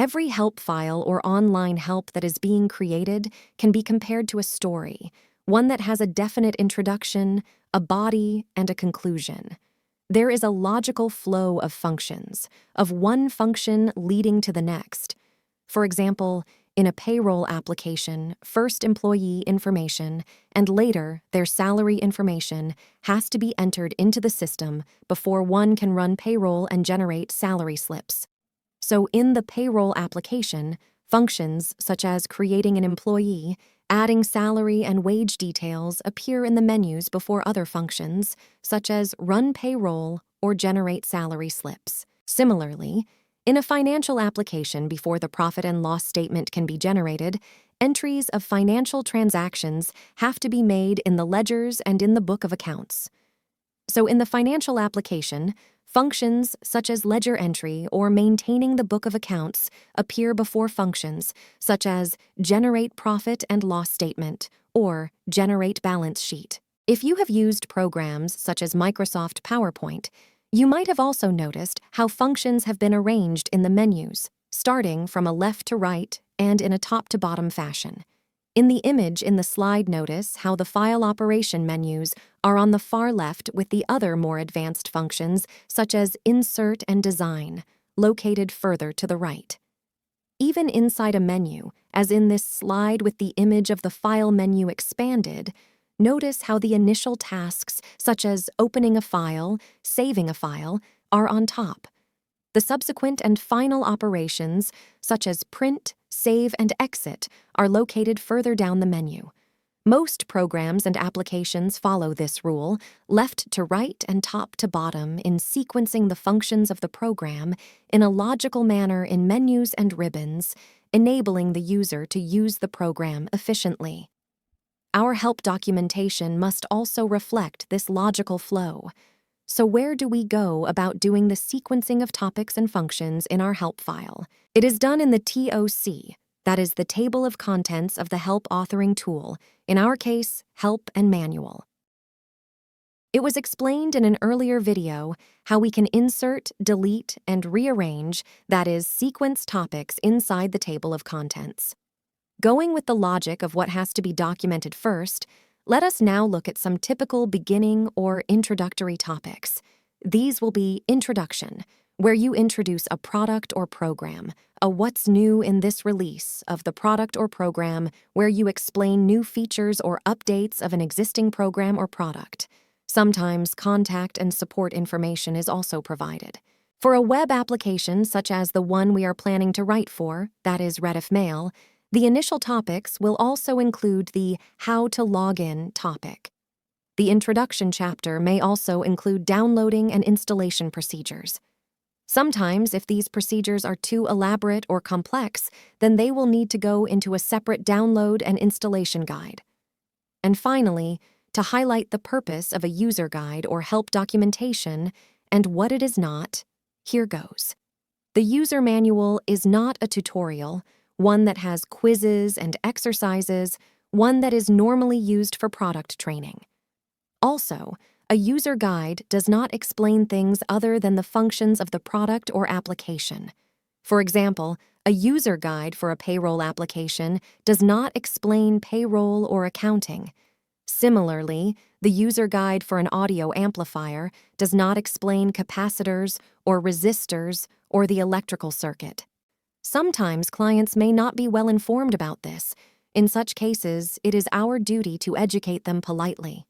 Every help file or online help that is being created can be compared to a story, one that has a definite introduction, a body, and a conclusion. There is a logical flow of functions, of one function leading to the next. For example, in a payroll application, first employee information and later their salary information has to be entered into the system before one can run payroll and generate salary slips. So in the payroll application, functions such as creating an employee, adding salary and wage details appear in the menus before other functions, such as run payroll or generate salary slips. Similarly, in a financial application before the profit and loss statement can be generated, entries of financial transactions have to be made in the ledgers and in the book of accounts. So in the financial application, functions such as ledger entry or maintaining the book of accounts appear before functions such as generate profit and loss statement or generate balance sheet. If you have used programs such as Microsoft PowerPoint, you might have also noticed how functions have been arranged in the menus, starting from a left to right and in a top to bottom fashion. In the image in the slide, notice how the file operation menus are on the far left with the other more advanced functions such as insert and design, located further to the right. Even inside a menu, as in this slide with the image of the file menu expanded, notice how the initial tasks such as opening a file, saving a file, are on top. The subsequent and final operations, such as print, save, and exit, are located further down the menu. Most programs and applications follow this rule, left to right and top to bottom, in sequencing the functions of the program in a logical manner in menus and ribbons, enabling the user to use the program efficiently. Our help documentation must also reflect this logical flow. So where do we go about doing the sequencing of topics and functions in our help file? It is done in the TOC, that is the table of contents of the help authoring tool, in our case, help and manual. It was explained in an earlier video how we can insert, delete, and rearrange, that is, sequence topics inside the table of contents. Going with the logic of what has to be documented first, let us now look at some typical beginning or introductory topics. These will be introduction, where you introduce a product or program, a what's new in this release of the product or program, where you explain new features or updates of an existing program or product. Sometimes contact and support information is also provided. For a web application such as the one we are planning to write for, that is Rediff Mail, the initial topics will also include the How to Log In topic. The introduction chapter may also include downloading and installation procedures. Sometimes, if these procedures are too elaborate or complex, then they will need to go into a separate download and installation guide. And finally, to highlight the purpose of a user guide or help documentation and what it is not, here goes. The user manual is not a tutorial, one that has quizzes and exercises, one that is normally used for product training. Also, a user guide does not explain things other than the functions of the product or application. For example, a user guide for a payroll application does not explain payroll or accounting. Similarly, the user guide for an audio amplifier does not explain capacitors or resistors or the electrical circuit. Sometimes clients may not be well informed about this. In such cases, it is our duty to educate them politely.